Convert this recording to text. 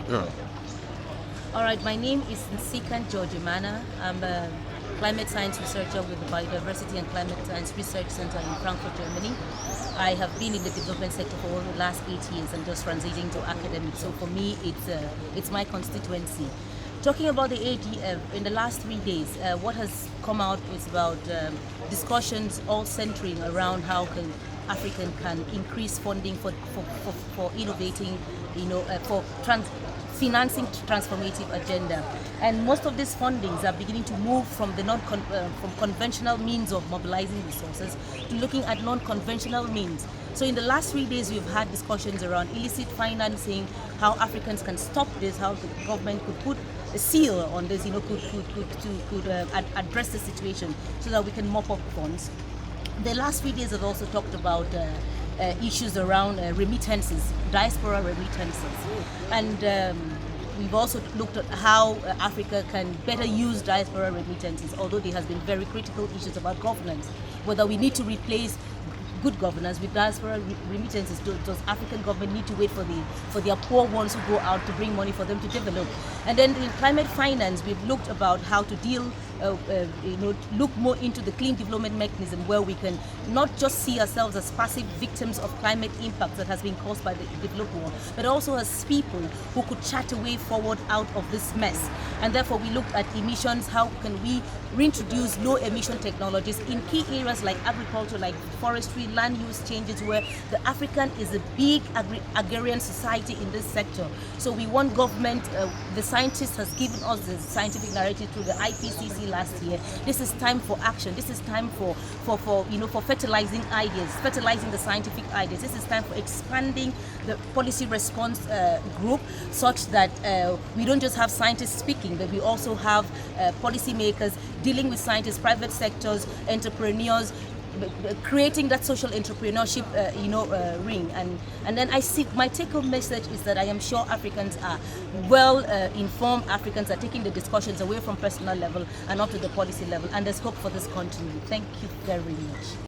Yeah. All right, my name is Nsikan-George Emana. I'm a climate science researcher with the Biodiversity and Climate Science Research Center in Frankfurt, Germany. I have been in the development sector for the last 8 years and just transiting to academic. So for me, it's my constituency. Talking about the ADF, in the last 3 days, what has come out is about discussions all centering around how African can increase funding for innovating, for financing transformative agenda. And most of these fundings are beginning to move from the from conventional means of mobilizing resources to looking at non-conventional means. So in the last 3 days, we've had discussions around illicit financing, how Africans can stop this, how the government could put a seal on this, could address the situation so that we can mop up funds. The last 3 days have also talked about issues around remittances, diaspora remittances. And we've also looked at how Africa can better use diaspora remittances, although there has been very critical issues about governance, whether we need to replace good governance with diaspora remittances. Does African government need to wait for their poor ones who go out to bring money for them to develop? And then in climate finance, we've looked about how to deal, look more into the clean development mechanism, where we can not just see ourselves as passive victims of climate impact that has been caused by the developed world, but also as people who could chart a way forward out of this mess. And therefore, we looked at emissions. How can we reintroduce low emission technologies in key areas like agriculture, like forestry, land use changes, where the African is a big agrarian society in this sector. So we want government, the scientist has given us the scientific narrative through the IPCC last year. This is time for action. This is time for fertilizing ideas, fertilizing the scientific ideas. This is time for expanding the policy response group, such that we don't just have scientists speaking, but we also have policymakers dealing with scientists, private sectors, entrepreneurs, creating that social entrepreneurship ring. And then I see my take-home message is that I am sure Africans are well informed. Africans are taking the discussions away from personal level and up to the policy level, and there's hope for this continent. Thank you very much.